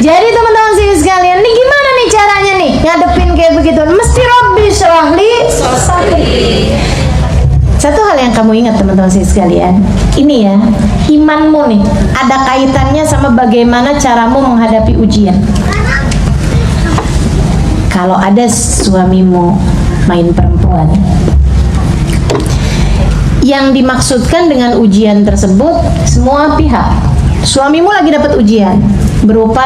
Jadi teman-teman sekalian, nih gimana nih caranya nih ngadepin kayak begitu? Mesti Rabbi syrah li sadri. Satu hal yang kamu ingat teman-teman sekalian, ini ya, imanmu nih ada kaitannya sama bagaimana caramu menghadapi ujian. Kalau ada suamimu main perempuan, yang dimaksudkan dengan ujian tersebut semua pihak. Suamimu lagi dapat ujian berupa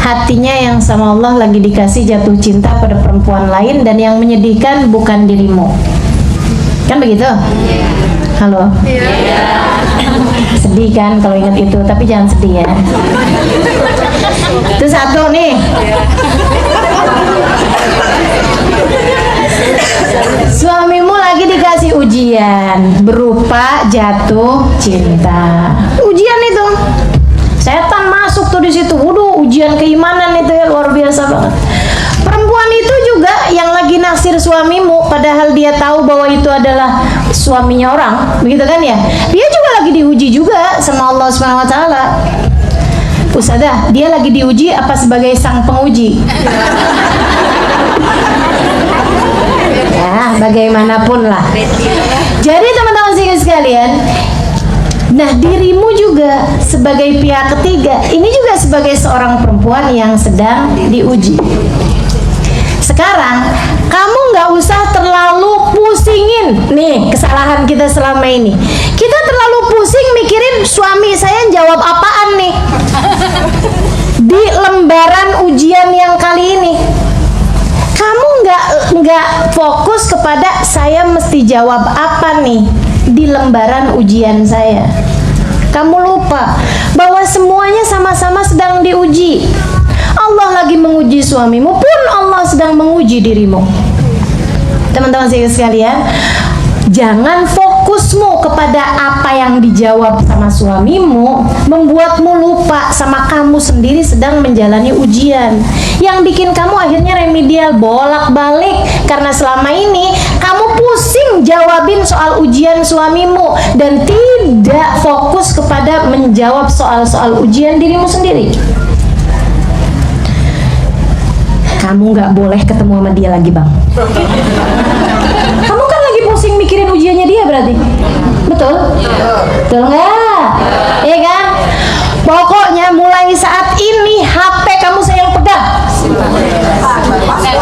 hatinya yang sama Allah lagi dikasih jatuh cinta pada perempuan lain, dan yang menyedihkan bukan dirimu. Kan begitu? Halo? Sedih kan kalau ingat itu, tapi jangan sedih ya. Itu satu nih. Suamimu lagi dikasih ujian berupa jatuh cinta. Ujian itu setan masuk tuh di situ. Waduh, ujian keimanan itu ya, luar biasa banget. Perempuan itu juga yang lagi naksir suamimu, padahal dia tahu bahwa itu adalah suaminya orang, begitu kan ya? Dia juga lagi diuji juga sama Allah Subhanahu wa taala. Ustazah, dia lagi diuji apa sebagai sang penguji? Ya, bagaimanapun lah. Jadi teman-teman sekalian, nah dirimu juga sebagai pihak ketiga, ini juga sebagai seorang perempuan yang sedang diuji. Sekarang kamu nggak usah terlalu pusingin nih kesalahan kita selama ini. Kita terlalu pusing mikirin suami saya jawab apaan nih di lembaran ujian yang kali ini. Kamu nggak fokus kepada saya mesti jawab apa nih di lembaran ujian saya. Kamu lupa bahwa semuanya sama-sama sedang diuji. Allah lagi menguji suamimu pun Allah sedang menguji dirimu. Teman-teman sekalian, jangan fokusmu kepada apa yang dijawab sama suamimu membuatmu lupa sama kamu sendiri sedang menjalani ujian, yang bikin kamu akhirnya remedial bolak-balik karena selama ini kamu pusing jawabin soal ujian suamimu dan tidak fokus kepada menjawab soal-soal ujian dirimu sendiri. Kamu nggak boleh ketemu sama dia lagi, Bang. Kamu kan lagi pusing mikirin ujiannya dia berarti. Betul? Betul nggak? Iya kan? Pokoknya mulai saat ini HP kamu saya yang pegang.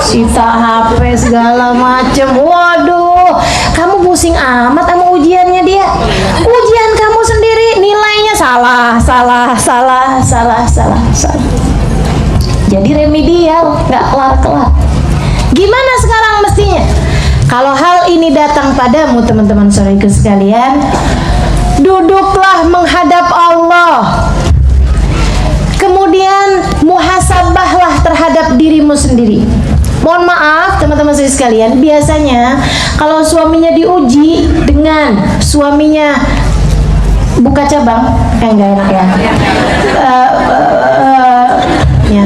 Sita HP segala macem. Waduh, kamu pusing amat sama ujiannya dia. Ujian kamu sendiri nilainya salah. Jadi remedial, nggak kelar-kelar. Gimana sekarang mestinya? Kalau hal ini datang padamu teman-teman saudaraku sekalian, duduklah menghadap Allah. Kemudian muhasabahlah terhadap dirimu sendiri. Mohon maaf teman-teman sekalian, biasanya kalau suaminya diuji dengan suaminya buka cabang, enggak enak ya. Ya.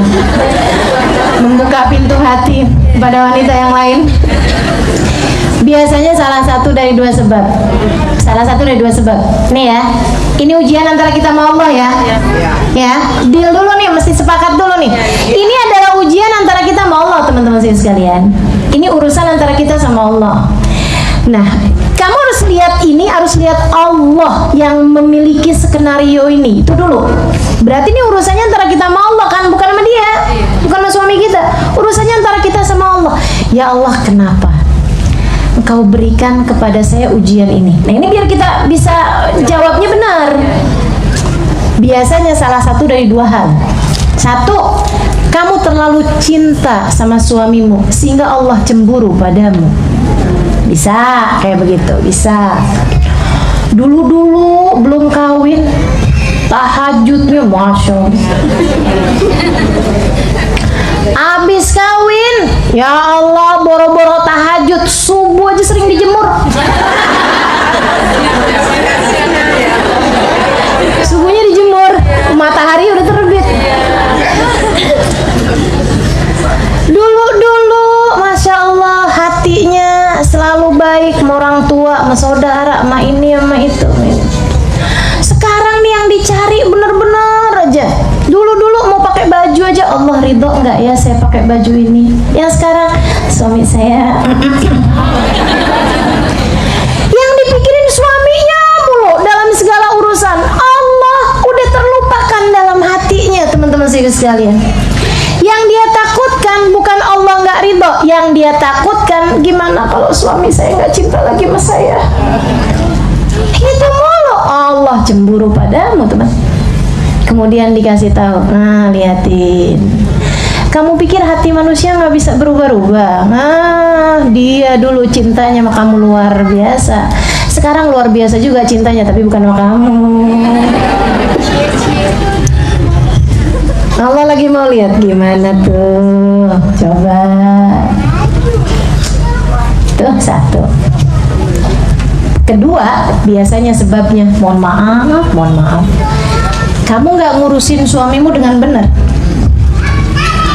Membuka pintu hati pada wanita yang lain. Biasanya salah satu dari dua sebab. Nih ya, ini ujian antara kita sama Allah ya. Ya, deal dulu nih, mesti sepakat dulu nih. Ini adalah ujian antara kita sama Allah, teman-teman sekalian. Ini urusan antara kita sama Allah. Nah, kamu harus lihat ini, harus lihat Allah yang memiliki skenario ini. Itu dulu. Berarti ini urusannya antara kita sama Allah kan, bukan sama dia, bukan sama suami kita. Urusannya antara kita sama Allah. Ya Allah, kenapa Engkau berikan kepada saya ujian ini? Nah, ini biar kita bisa jawabnya benar. Biasanya salah satu dari dua hal. Satu, kamu terlalu cinta sama suamimu sehingga Allah cemburu padamu. Bisa kayak begitu, bisa. Dulu-dulu belum kawin, tahajudnya Masya Allah. Abis kawin, ya Allah, boro-boro tahajud, subuh aja sering dijemur. Subuhnya dijemur, matahari udah terbit. Dulu-dulu, Masya Allah, hatinya selalu baik sama orang tua, sama saudara, sama ini, sama itu. Sekarang nih yang dicari bener-bener aja. Dulu-dulu mau nggak ya saya pakai baju ini? Yang sekarang suami saya yang dipikirin suaminya mulu dalam segala urusan. Allah udah terlupakan dalam hatinya, teman-teman sekalian. Yang dia takutkan bukan Allah nggak ridho, yang dia takutkan gimana kalau suami saya nggak cinta lagi sama saya. Itu mulu. Allah cemburu padamu, teman. Kemudian dikasih tahu, nah liatin. Kamu pikir hati manusia nggak bisa berubah-ubah? Nah, dia dulu cintanya sama kamu luar biasa. Sekarang luar biasa juga cintanya, tapi bukan sama kamu. Allah lagi mau lihat gimana tuh. Coba. Tuh satu. Kedua, biasanya sebabnya mohon maaf. Kamu nggak ngurusin suamimu dengan benar.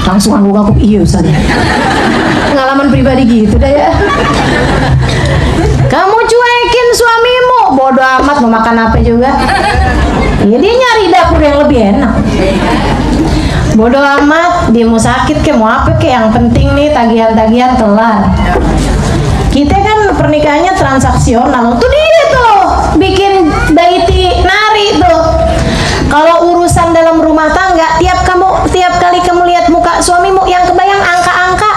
Langsung aku iya Ustaz. Pengalaman pribadi gitu dah ya. Kamu cuekin suamimu, bodo amat mau makan apa juga. Ya dia nyari dapur yang lebih enak. Bodo amat dia mau sakit ke mau apa ke, yang penting nih tagihan-tagihan kelar. Kita kan pernikahannya transaksional. Tuh dia tuh bikin baiti nari tuh. Kalau urusan dalam rumah tangga, tiap kali kamu lihat muka suamimu yang kebayang angka-angka.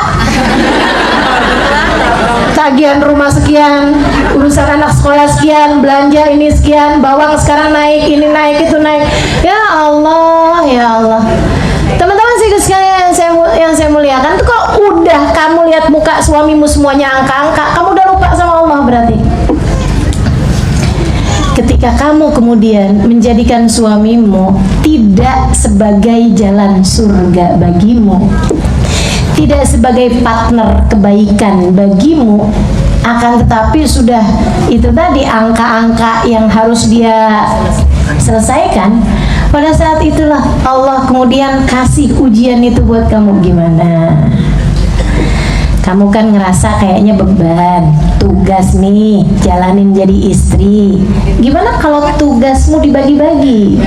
Tagihan rumah sekian, urusan anak sekolah sekian, belanja ini sekian, bawang sekarang naik, ini naik, itu naik. Ya Allah, ya Allah. Teman-teman sih sekalian yang saya muliakan tuh, kok udah kamu lihat muka suamimu semuanya angka-angka, kamu udah lupa sama Allah berarti. Ketika kamu kemudian menjadikan suamimu tidak sebagai jalan surga bagimu, tidak sebagai partner kebaikan bagimu, akan tetapi sudah itu tadi angka-angka yang harus dia selesaikan, pada saat itulah Allah kemudian kasih ujian itu buat kamu. Gimana? Kamu kan ngerasa kayaknya beban, tugas nih, jalanin jadi istri. Gimana kalau tugasmu dibagi-bagi?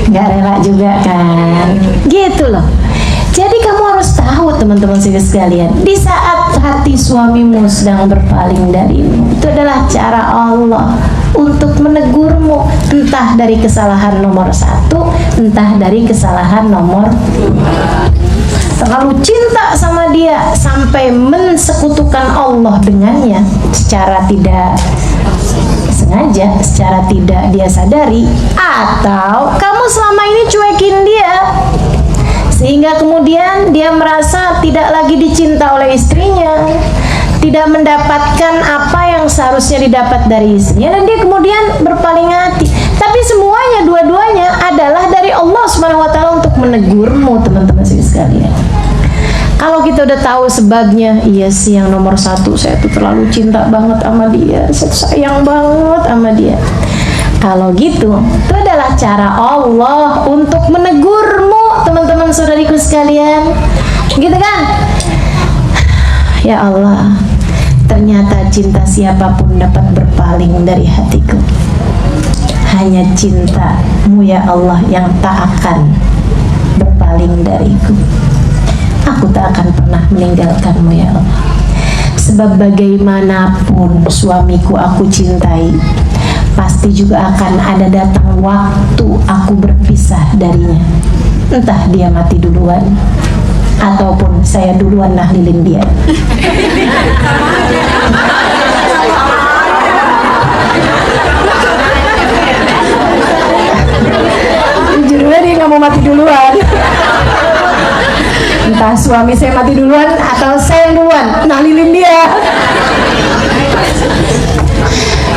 Nggak rela juga kan? Gitu loh. Jadi kamu harus tahu teman-teman sekalian, di saat hati suamimu sedang berpaling darimu, itu adalah cara Allah untuk menegurmu, entah dari kesalahan nomor 1, entah dari kesalahan nomor 2. Terlalu cinta sama dia sampai mensekutukan Allah dengannya secara tidak sengaja, secara tidak dia sadari, atau kamu selama ini cuekin dia sehingga kemudian dia merasa tidak lagi dicinta oleh istrinya, tidak mendapatkan apa yang seharusnya didapat dari istrinya, dan dia kemudian berpaling hati. Tapi semuanya, dua-duanya adalah dari Allah Subhanahu wa Ta'ala untuk menegurmu, teman-teman sekalian. Kalau kita udah tahu sebabnya, iya sih yang nomor 1 saya tuh terlalu cinta banget sama dia, saya sayang banget sama dia. Kalau gitu, itu adalah cara Allah untuk menegurmu, teman-teman saudariku sekalian. Gitu kan? Ya Allah, ternyata cinta siapapun dapat berpaling dari hatiku. Hanya cinta-Mu ya Allah yang tak akan berpaling dariku. Aku tak akan pernah meninggalkan-Mu ya Allah. Sebab bagaimanapun suamiku aku cintai, pasti juga akan ada datang waktu aku berpisah darinya. Entah dia mati duluan ataupun saya duluan nahlilin dia. Jujurnya dia nggak mau mati duluan. Entah suami saya mati duluan atau saya yang duluan nahlilin dia.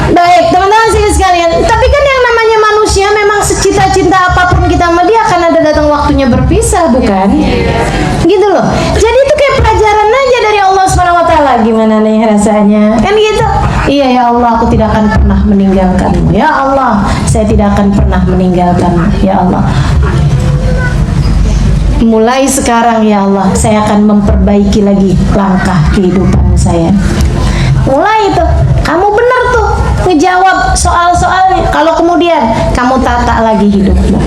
Baik teman-teman sekalian, tapi kan yang namanya manusia memang secita-cinta apapun kita sama dia akan ada datang waktunya berpisah, bukan? Gitu loh. Jadi itu kayak pelajaran aja dari Allah SWT. Gimana nih rasanya? Kan gitu. Iya ya Allah, aku tidak akan pernah meninggalkanmu. Ya Allah, saya tidak akan pernah meninggalkanmu. Ya Allah, mulai sekarang ya Allah, saya akan memperbaiki lagi langkah kehidupan saya. Mulai itu, kamu benar tuh, ngejawab soal-soalnya. Kalau kemudian kamu tata lagi hidupmu,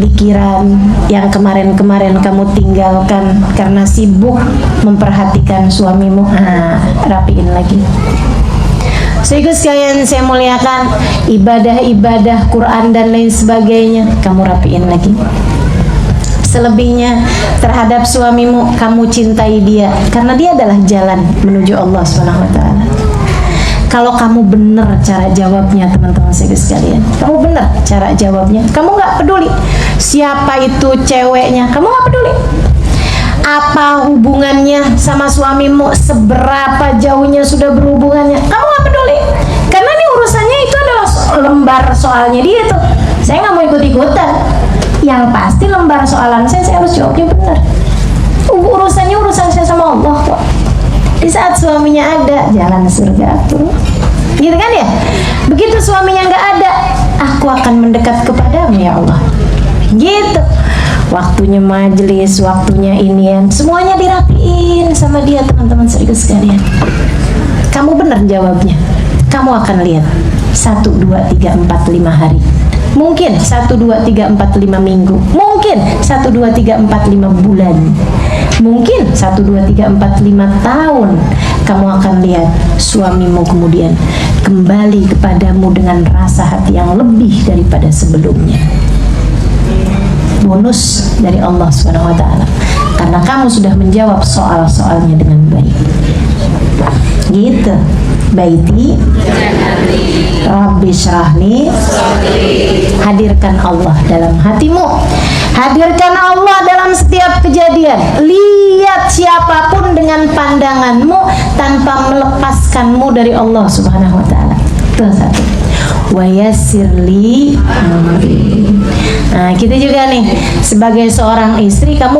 pikiran yang kemarin-kemarin kamu tinggalkan karena sibuk memperhatikan suamimu, rapiin lagi. Sehingga sekalian saya muliakan, ibadah-ibadah Quran dan lain sebagainya kamu rapiin lagi. Selebihnya terhadap suamimu, kamu cintai dia karena dia adalah jalan menuju Allah SWT. Kalau kamu benar cara jawabnya, teman-teman saya sekalian, kamu benar cara jawabnya, kamu nggak peduli siapa itu ceweknya, kamu nggak peduli apa hubungannya sama suamimu, seberapa jauhnya sudah berhubungannya, kamu nggak peduli, karena ini urusannya itu adalah lembar soalnya dia tuh. Saya nggak mau ikut-ikutan. Yang pasti lembar soalan saya harus jawabnya benar. Urusannya urusan saya sama Allah kok. Di saat suaminya ada, jalan surga tuh, gitu kan ya. Begitu suaminya nggak ada, aku akan mendekat kepadamu ya Allah, gitu. Waktunya majelis, waktunya inian, semuanya dirapiin sama dia, teman-teman serius sekalian. Kamu benar jawabnya, kamu akan lihat 1, 2, 3, 4, 5 hari, mungkin 1, 2, 3, 4, 5 minggu, mungkin 1, 2, 3, 4, 5 bulan, mungkin 1, 2, 3, 4, 5 tahun. Kamu akan lihat suamimu kemudian kembali kepadamu dengan rasa hati yang lebih daripada sebelumnya. Bonus dari Allah SWT, karena kamu sudah menjawab soal-soalnya dengan baik, gitu. Baiti Rabbi syrahli, hadirkan Allah dalam hatimu, hadirkan Allah dalam setiap kejadian. Lihat siapapun dengan pandanganmu tanpa melepaskanmu dari Allah Subhanahu wa ta'ala. Itu satu. Wa yassirli amri. Nah, kita juga nih sebagai seorang istri, kamu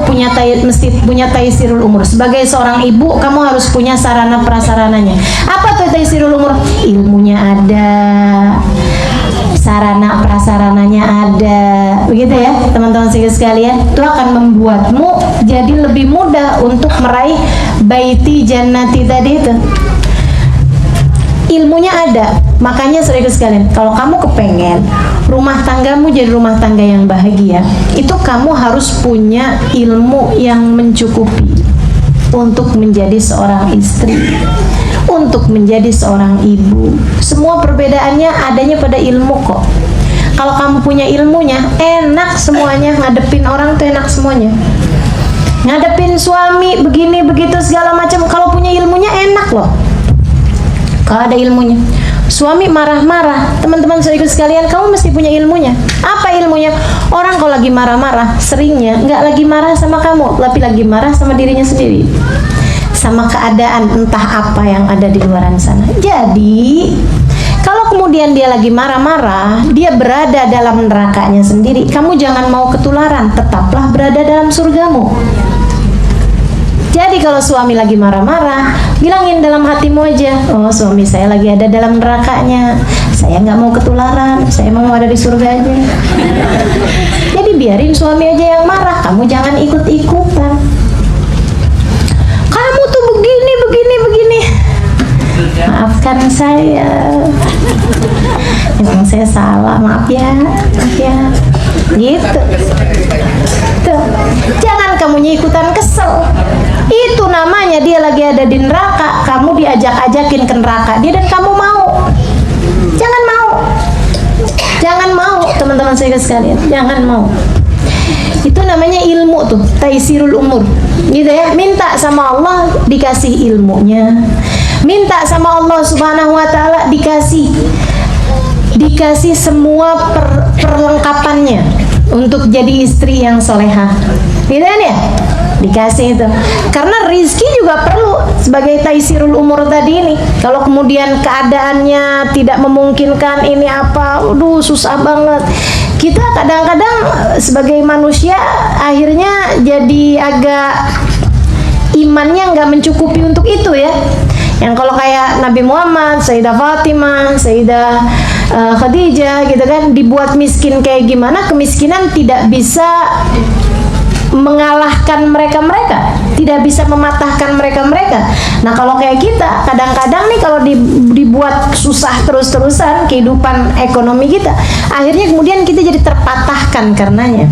mesti punya taisirul umur. Sebagai seorang ibu, kamu harus punya sarana prasarananya. Apa tuh taisirul umur? Ilmunya ada, sarana prasarananya ada, begitu ya teman-teman sekalian. Itu akan membuatmu jadi lebih mudah untuk meraih baiti jannati tadi itu. Ilmunya ada, makanya serius sekalian, kalau kamu kepengen rumah tanggamu jadi rumah tangga yang bahagia, itu kamu harus punya ilmu yang mencukupi untuk menjadi seorang istri, untuk menjadi seorang ibu. Semua perbedaannya adanya pada ilmu kok. Kalau kamu punya ilmunya, enak semuanya, ngadepin orang tuh enak semuanya. Ngadepin suami begini begitu segala macam, kalau punya ilmunya enak loh. Kalau ada ilmunya, suami marah-marah, teman-teman saudaraku sekalian, kamu mesti punya ilmunya. Apa ilmunya? Orang kalau lagi marah-marah, seringnya nggak lagi marah sama kamu, tapi lagi marah sama dirinya sendiri, sama keadaan entah apa yang ada di luar sana. Jadi kalau kemudian dia lagi marah-marah, dia berada dalam nerakanya sendiri, kamu jangan mau ketularan, tetaplah berada dalam surgamu. Jadi kalau suami lagi marah-marah, bilangin dalam hatimu aja, oh suami saya lagi ada dalam nerakanya, saya nggak mau ketularan, saya mau ada di surga aja. Jadi biarin suami aja yang marah, kamu jangan ikut-ikutan. Kamu tuh begini. Maafkan saya, memang saya salah, maaf ya. Gitu. Tuh. Jangan kamu ikutan kesel. Itu namanya dia lagi ada di neraka, kamu diajak-ajakin ke neraka dia dan kamu mau. Jangan mau, teman-teman saya sekalian, jangan mau. Itu namanya ilmu tuh, taisirul umur. Gitu ya, minta sama Allah dikasih ilmunya. Minta sama Allah Subhanahu wa ta'ala dikasih semua perlengkapannya untuk jadi istri yang solehah. Gitu kan ya? Dikasih itu. Karena rizki juga perlu sebagai taisirul umur tadi ini. Kalau kemudian keadaannya tidak memungkinkan ini apa, susah banget. Kita kadang-kadang sebagai manusia akhirnya jadi agak imannya nggak mencukupi untuk itu ya. Yang kalau kayak Nabi Muhammad, Sayyidah Fatimah, Sayyidah Khadijah gitu kan, dibuat miskin kayak gimana, kemiskinan tidak bisa mengalahkan mereka. tidak bisa mematahkan mereka-mereka. Nah kalau kayak kita, kadang-kadang nih kalau dibuat susah terus-terusan kehidupan ekonomi kita, akhirnya kemudian kita jadi terpatahkan karenanya.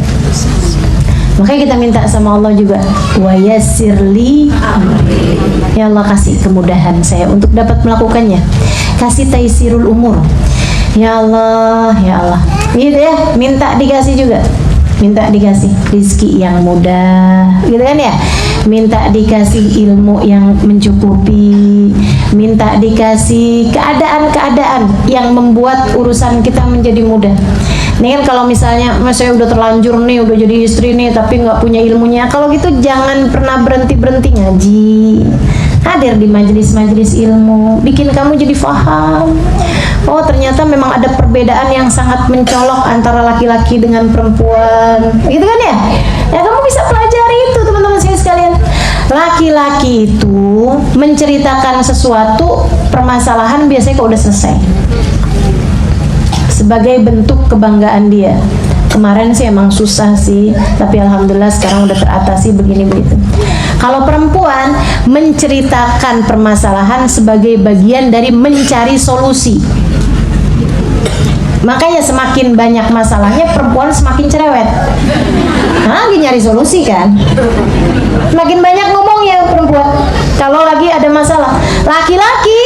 Makanya kita minta sama Allah juga, wa yassirli amri. Ya Allah, kasih kemudahan saya untuk dapat melakukannya. Kasih taisirul umur. Ya Allah, ya Allah. Gitu ya, minta dikasih juga. Minta dikasih rizki yang mudah, gitu kan ya. Minta dikasih ilmu yang mencukupi, minta dikasih keadaan-keadaan yang membuat urusan kita menjadi mudah. Ini kan kalau misalnya saya udah terlanjur nih, udah jadi istri nih, tapi nggak punya ilmunya, kalau gitu jangan pernah berhenti ngaji, hadir di majelis-majelis ilmu, bikin kamu jadi faham. Oh ternyata memang ada perbedaan yang sangat mencolok antara laki-laki dengan perempuan, gitu kan ya? Ya kamu bisa pelajari itu teman-teman sekalian. Laki-laki itu menceritakan sesuatu permasalahan biasanya kok udah selesai, sebagai bentuk kebanggaan dia. Kemarin sih emang susah sih, tapi alhamdulillah sekarang udah teratasi begini begitu. Kalau perempuan menceritakan permasalahan sebagai bagian dari mencari solusi. Makanya semakin banyak masalahnya, perempuan semakin cerewet. Lagi nyari solusi kan. Semakin banyak ngomongnya perempuan kalau lagi ada masalah. Laki-laki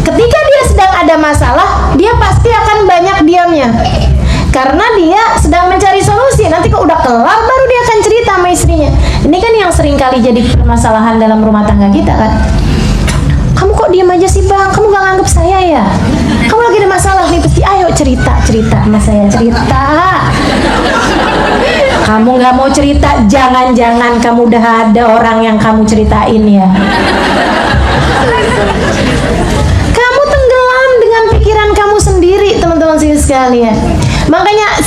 ketika dia sedang ada masalah, dia pasti akan banyak diamnya, karena dia sedang mencari solusi. Nanti kok udah kelar baru dia akan cerita sama istrinya. Ini kan yang sering kali jadi permasalahan dalam rumah tangga kita kan. Kamu kok diam aja sih bang? Kamu gak nganggep saya ya? Kamu lagi ada masalah nih, pasti ayo cerita sama saya, cerita. Kamu gak mau cerita, jangan-jangan kamu udah ada orang yang kamu ceritain ya. Kamu tenggelam dengan pikiran kamu sendiri teman-teman sekalian. Makanya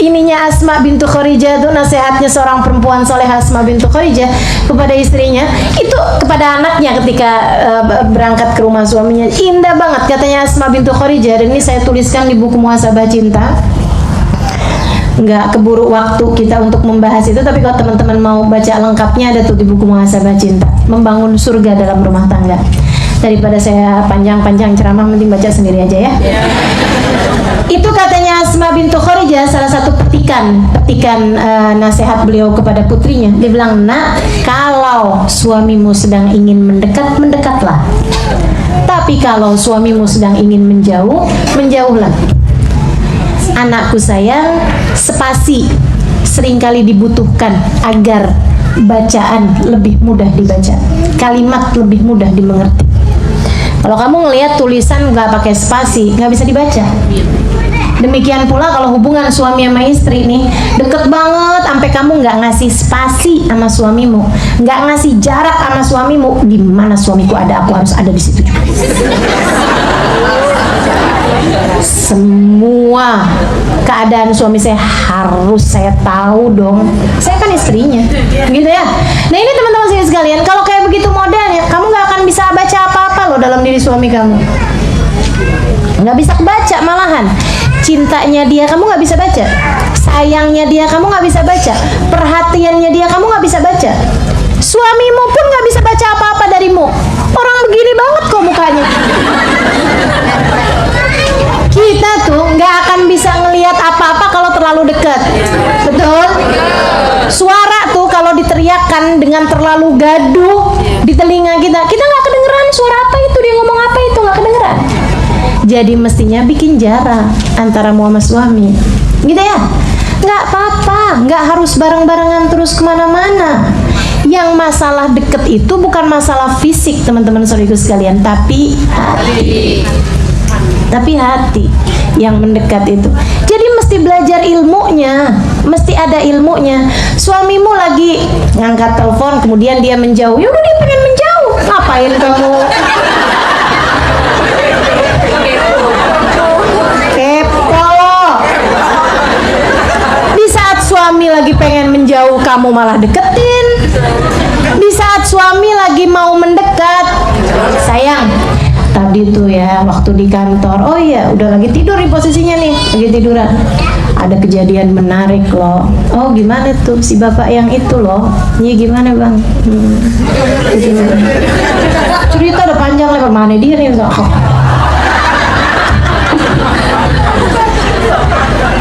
ininya Asma bintu Kharijah itu, nasihatnya seorang perempuan soleh Asma bintu Kharijah kepada istrinya, itu kepada anaknya ketika berangkat ke rumah suaminya, indah banget katanya Asma bintu Kharijah. Dan ini saya tuliskan di buku Muhasabah Cinta. Nggak keburu waktu kita untuk membahas itu, tapi kalau teman-teman mau baca lengkapnya ada tuh di buku Muhasabah Cinta, membangun surga dalam rumah tangga. Daripada saya panjang-panjang ceramah, mending baca sendiri aja ya. Itu katanya Asma bintu Kharijah, salah satu petikan nasihat beliau kepada putrinya. Dia bilang, nak, kalau suamimu sedang ingin mendekat, mendekatlah. Tapi kalau suamimu sedang ingin menjauh, menjauhlah. Anakku sayang, spasi seringkali dibutuhkan agar bacaan lebih mudah dibaca, kalimat lebih mudah dimengerti. Kalau kamu ngelihat tulisan nggak pakai spasi, nggak bisa dibaca. Demikian pula kalau hubungan suami sama istri nih deket banget, sampai kamu nggak ngasih spasi sama suamimu, nggak ngasih jarak sama suamimu, di mana suamiku ada, aku harus ada di situ juga. Semua keadaan suami saya harus saya tahu dong. Saya kan istrinya, gitu ya. Nah ini teman-teman saya sekalian, kalau kayak begitu modelnya, kamu nggak akan bisa baca apa-apa loh dalam diri suami kamu. Nggak bisa kebaca, malahan cintanya dia kamu nggak bisa baca, sayangnya dia kamu nggak bisa baca, perhatiannya dia kamu nggak bisa baca, suamimu pun nggak bisa baca apa-apa darimu. Orang begini banget kok mukanya. Kita tuh nggak akan bisa ngelihat apa-apa kalau terlalu dekat, betul? Suara tuh kalau diteriakkan dengan terlalu gaduh di telinga kita nggak kedengeran suara apa itu, dia ngomong apa itu nggak kedengeran. Jadi mestinya bikin jarak antara mu sama suami, gitu ya. Nggak apa-apa, nggak harus bareng-barengan terus kemana-mana. Yang masalah deket itu bukan masalah fisik teman-teman saudaraku sekalian, tapi hati. Tapi hati yang mendekat itu. Jadi mesti belajar ilmunya, mesti ada ilmunya. Suamimu lagi ngangkat telepon, kemudian dia menjauh, yaudah dia pengen menjauh, ngapain kamu kepo? Di saat suami lagi pengen menjauh, kamu malah deketin. Di saat suami lagi mau mendekat, sayang, tadi tuh ya waktu di kantor, oh iya udah lagi tidur di posisinya nih, lagi tiduran, ada kejadian menarik loh. Oh gimana tuh si bapak yang itu loh? Iya gimana bang? Cerita udah panjang lebar, mana dia nih?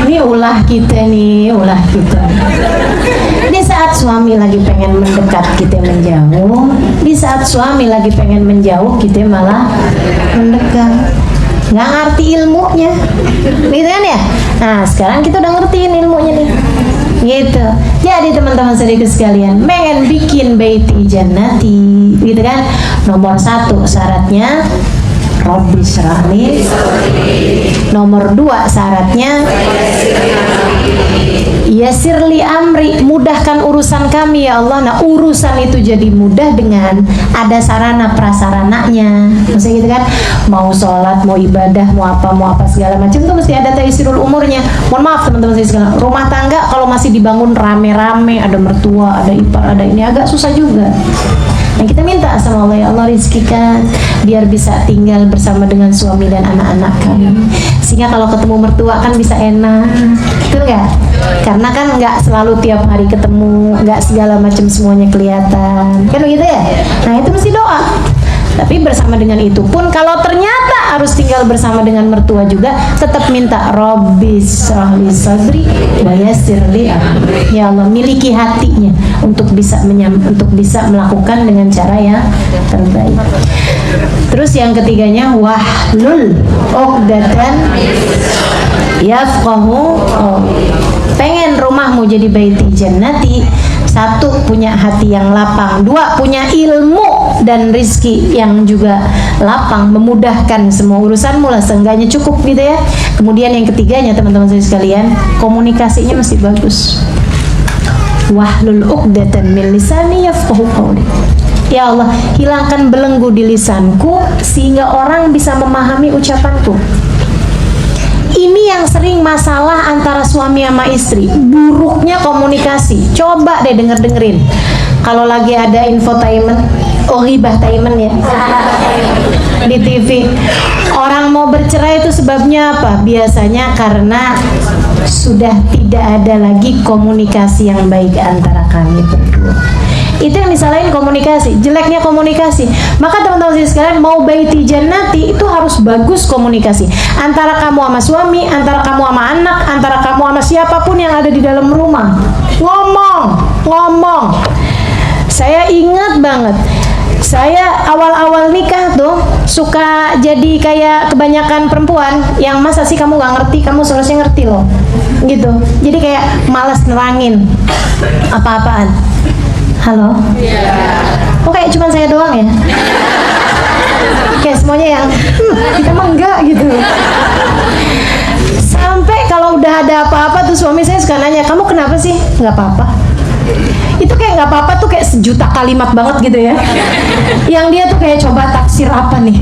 Ini ulah kita nih, ulah kita. Di saat suami lagi pengen mendekat, kita menjauh. Di saat suami lagi pengen menjauh, kita malah mendekat. Nggak ngerti ilmunya, gitu kan ya? Nah sekarang kita udah ngertiin ilmunya nih, gitu. Jadi teman-teman saudaraku sekalian, pengen bikin baiti jannati, gitu kan? Nomor 1 syaratnya Rabbi syrahli. Nomor 2 syaratnya Yasirli amri, mudahkan urusan kami ya Allah. Nah urusan itu jadi mudah dengan ada sarana prasarananya. Maksudnya gitu kan, mau sholat, mau ibadah, mau apa segala macam tuh mesti ada taisirul umurnya. Mohon maaf teman-teman saya sekalian, rumah tangga kalau masih dibangun rame-rame, ada mertua, ada ipar, ada ini, agak susah juga. Nah kita minta sama Allah, ya Allah rizkikan biar bisa tinggal bersama dengan suami dan anak-anak kami, sehingga kalau ketemu mertua kan bisa enak, betul nggak? Karena kan nggak selalu tiap hari ketemu, nggak segala macam semuanya kelihatan, kan begitu ya? Nah itu mesti doa. Tapi bersama dengan itu pun kalau ternyata harus tinggal bersama dengan mertua juga, tetap minta Rabbi syrahli sadri wa yassirli amri. Ya Allah, miliki hatinya untuk bisa melakukan dengan cara yang terbaik. Terus yang ketiganya wahlul 'uqdatan yafqahu. Pengen rumahmu jadi baiti jannati, 1 punya hati yang lapang, 2 punya ilmu dan rizki yang juga lapang, memudahkan semua urusanmu lah, seenggaknya cukup gitu ya. Kemudian yang ketiganya teman-teman sekalian, komunikasinya mesti bagus. Wahlul 'uqdatan min lisani yafqahu qawli. Ya Allah, hilangkan belenggu di lisanku sehingga orang bisa memahami ucapanku. Ini yang sering masalah antara suami sama istri, buruknya komunikasi. Coba deh dengerin kalau lagi ada infotainment, ghibah tainment ya di TV, orang mau bercerai itu sebabnya apa? Biasanya karena sudah tidak ada lagi komunikasi yang baik antara kami berdua. Itu yang disalahin komunikasi, jeleknya komunikasi. Maka teman-teman sekalian, mau baiti jannati itu harus bagus komunikasi antara kamu sama suami, antara kamu sama anak, antara kamu sama siapapun yang ada di dalam rumah. Ngomong. Saya ingat banget, saya awal-awal nikah tuh suka jadi kayak kebanyakan perempuan yang masa sih kamu gak ngerti, kamu seharusnya ngerti loh, gitu. Jadi kayak malas nerangin apa-apaan. Halo? Oh kayak cuma saya doang ya? Kayak semuanya yang kita mah enggak gitu. Sampai kalau udah ada apa-apa tuh suami saya suka nanya, kamu kenapa sih? Nggak apa-apa. Itu kayak nggak apa-apa tuh kayak sejuta kalimat banget gitu ya. Yang dia tuh kayak coba tafsir apa nih?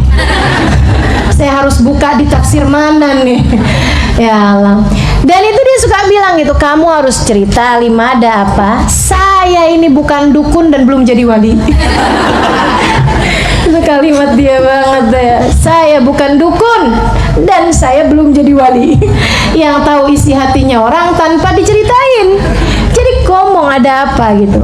Saya harus buka di tafsir mana nih? Ya Allah. Dan itu dia suka bilang gitu, kamu harus cerita Lima ada apa? Saya ini bukan dukun dan belum jadi wali. Itu kalimat dia banget ya. Saya bukan dukun dan saya belum jadi wali. Yang tahu isi hatinya orang tanpa diceritain. Jadi ngomong ada apa gitu.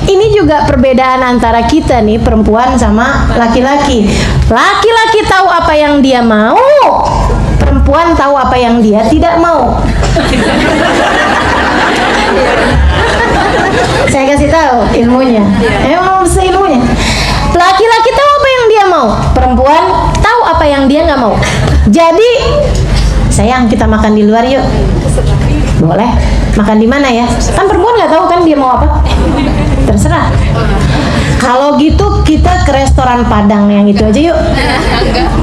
Ini juga perbedaan antara kita nih perempuan sama laki-laki. Laki-laki tahu apa yang dia mau, perempuan tahu apa yang dia tidak mau. Saya kasih tahu ilmunya. Emang ilmunya. Laki-laki tahu apa yang dia mau, perempuan tahu apa yang dia nggak mau. Jadi, sayang kita makan di luar yuk. Boleh. Makan di mana ya? Kan perempuan nggak tahu kan dia mau apa. Terserah. Kalau gitu kita ke restoran Padang yang itu aja yuk.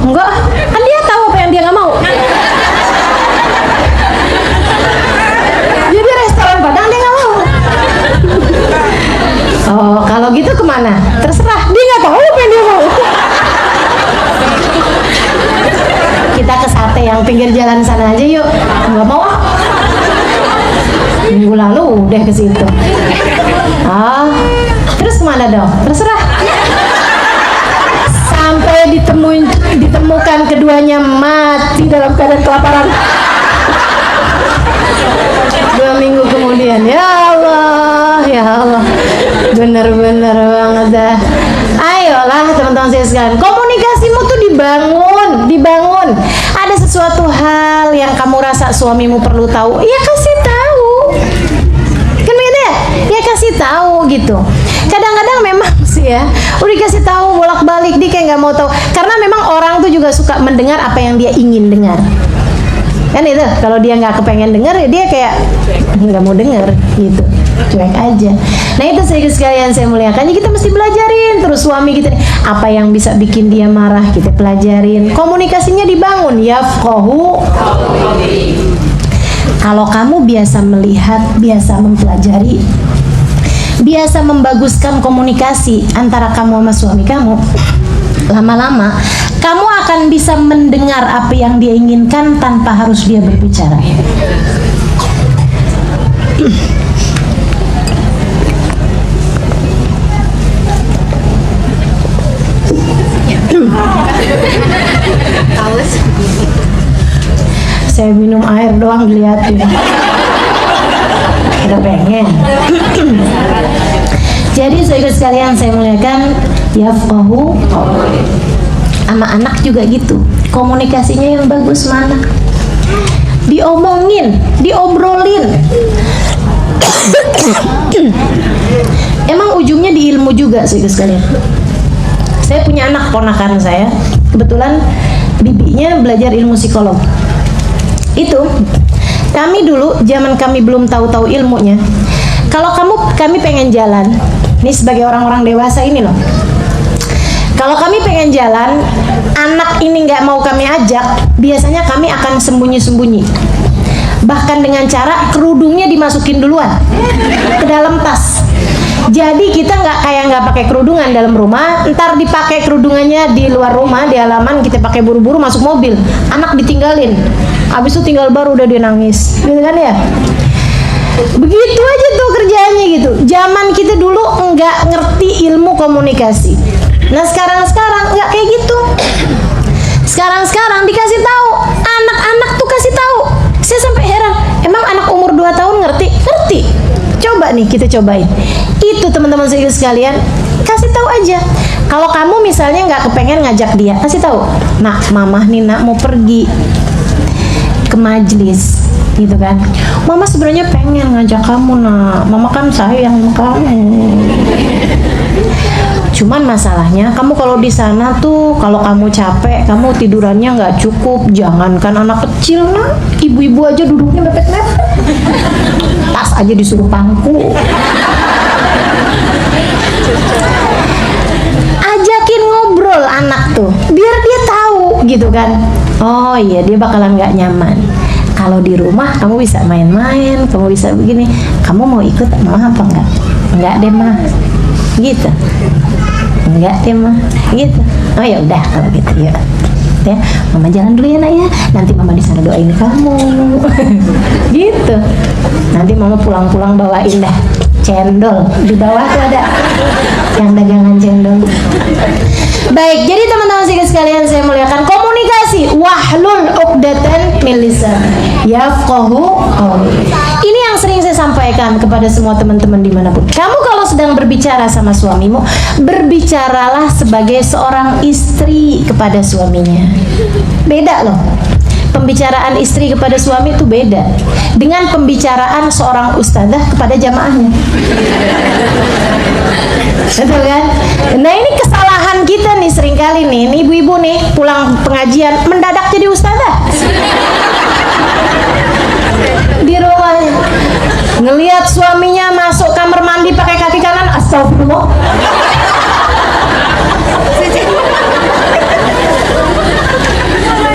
Enggak. Kan dia tahu apa yang dia nggak mau. Jadi restoran Padang dia nggak mau. Oh, kalau gitu kemana? Terserah. Dia nggak tahu apa yang dia mau. Kita ke sate yang pinggir jalan sana aja yuk. Nggak mau ah. Minggu lalu udah ke situ. Terus kemana dong? Terserah. Sampai ditemukan keduanya mati dalam keadaan kelaparan. sekalian. Ya Allah, ya Allah, bener-bener banget dah. Ayolah teman-teman saya sekalian, komunikasimu tuh dibangun. Ada sesuatu hal yang kamu rasa suamimu perlu tahu, ya kasih tahu. Kan begitu ya? Ya kasih tahu gitu. Kadang-kadang memang sih ya, udah dikasih tahu bolak-balik dia kayak nggak mau tahu. Karena memang orang tuh juga suka mendengar apa yang dia ingin dengar. Kan itu, kalau dia nggak kepengen dengar ya dia kayak nggak mau dengar gitu, cuek aja. Nah itu sekalian saya muliakan, kita mesti belajarin terus suami kita apa yang bisa bikin dia marah, kita pelajarin, komunikasinya dibangun. Yafqahu. Kalau kamu biasa melihat, biasa mempelajari, biasa membaguskan komunikasi antara kamu sama suami kamu, lama-lama kamu akan bisa mendengar apa yang dia inginkan tanpa harus dia berbicara. Saya minum air doang dilihatin. Udah pengen. Jadi saudara sekalian saya muliakan, yafqahu. Sama anak juga gitu, komunikasinya yang bagus mana? Diomongin, diobrolin. Emang ujungnya di ilmu juga saudara sekalian. Saya punya anak ponakan saya, kebetulan bibinya belajar ilmu psikolog. Itu kami dulu zaman kami belum tahu-tahu ilmunya. Kalau kami pengen jalan, ini sebagai orang-orang dewasa ini loh. Kalau kami pengen jalan, anak ini nggak mau kami ajak, biasanya kami akan sembunyi-sembunyi. Bahkan dengan cara kerudungnya dimasukin duluan ke dalam tas. Jadi kita nggak pakai kerudungan dalam rumah, ntar dipakai kerudungannya di luar rumah, di halaman kita pakai buru-buru masuk mobil, anak ditinggalin. Habis itu tinggal baru udah dia nangis, gitu kan ya? Begitu aja tuh kerjaannya gitu. Zaman kita dulu nggak ngerti ilmu komunikasi. Nah sekarang nggak kayak gitu. Sekarang dikasih tahu, anak-anak tuh kasih tahu. Saya sampai heran, emang anak umur 2 tahun ngerti? Ngerti. Coba nih kita cobain. Itu teman-teman saya sekalian, kasih tahu aja. Kalau kamu misalnya nggak kepengen ngajak dia, kasih tahu. Nak, mamah nih nak mau pergi ke majelis, gitu kan? Mama sebenarnya pengen ngajak kamu nak. Mama kan sayang sama kamu. Cuman masalahnya kamu kalau di sana tuh kalau kamu capek, kamu tidurannya nggak cukup. Jangankan anak kecil nak, ibu-ibu aja duduknya mepet-mepet. Tas aja disuruh pangku. Ajakin ngobrol anak tuh, biar dia tahu gitu kan. Oh iya, dia bakalan nggak nyaman. Kalau di rumah kamu bisa main-main, kamu bisa begini. Kamu mau ikut mama apa enggak? Enggak deh mah, gitu. Enggak deh mah, gitu. Oh ya udah kalau gitu ya. Ya, mama jalan dulu ya nak ya. Nanti mama di sana doain kamu. Gitu. Nanti mama pulang-pulang bawain dah cendol. Di bawah tuh ada yang dagangan cendol. Baik, jadi teman-teman sekalian saya muliakan komunikasi. Wahlul 'uqdatan min lisan yafqahu qawli. Ini yang sering saya sampaikan kepada semua teman-teman dimanapun. Kamu kalau sedang berbicara sama suamimu, berbicaralah sebagai seorang istri kepada suaminya. Beda loh. Pembicaraan istri kepada suami itu beda dengan pembicaraan seorang ustadzah kepada jamaahnya. Betul kan? Nah ini kesalahan kita nih seringkali nih, ini ibu-ibu nih pulang pengajian mendadak jadi ustadzah. Di rumahnya ngelihat suaminya masuk kamar mandi pakai kaki kanan, astagfirullah.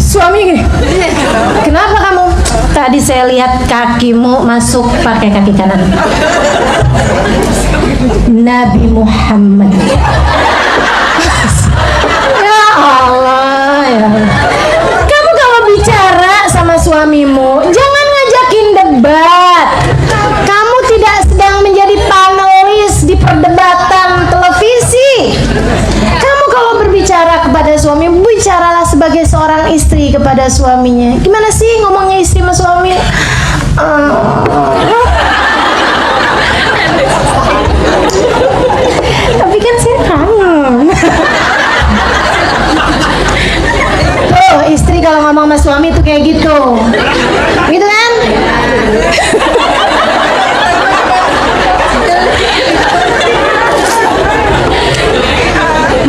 Suami gini, kenapa kamu? Tadi saya lihat kakimu masuk pakai kaki kanan. Nabi Muhammad. Ya Allah, ya Allah. Kamu kalau bicara sama suamimu, jangan ngajakin debat. Kamu tidak sedang menjadi panelis di perdebatan televisi. Kamu kalau berbicara kepada suami, bicaralah sebagai seorang istri kepada suaminya. Gimana sih ngomongnya istri sama suami? kangen. Tuh istri kalau ngomong sama suami tuh kayak gitu, gitu kan?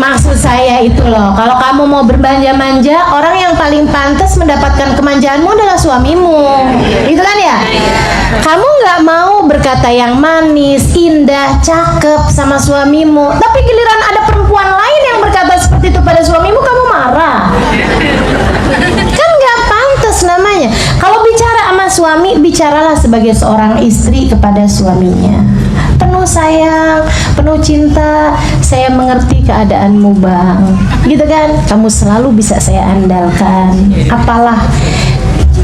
Maksud saya itu loh, kalau kamu mau berbanja-manja, orang yang paling pantas mendapatkan kemanjaanmu adalah suamimu, gitu kan ya? Kamu nggak mau berkata yang manis, indah, cakep sama suamimu, tapi giliran ada perempuan lain yang berkata seperti itu pada suamimu, kamu marah. Kan nggak pantas namanya. Kalau bicara sama suami, bicaralah sebagai seorang istri kepada suaminya. Penuh sayang, penuh cinta, saya mengerti keadaanmu bang, gitu kan? Kamu selalu bisa saya andalkan. Apalah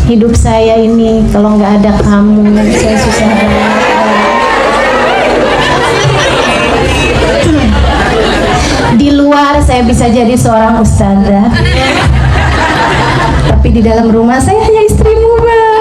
hidup saya ini kalau nggak ada kamu, saya susah. Di luar saya bisa jadi seorang ustazah, tapi di dalam rumah saya hanya istrimu bang.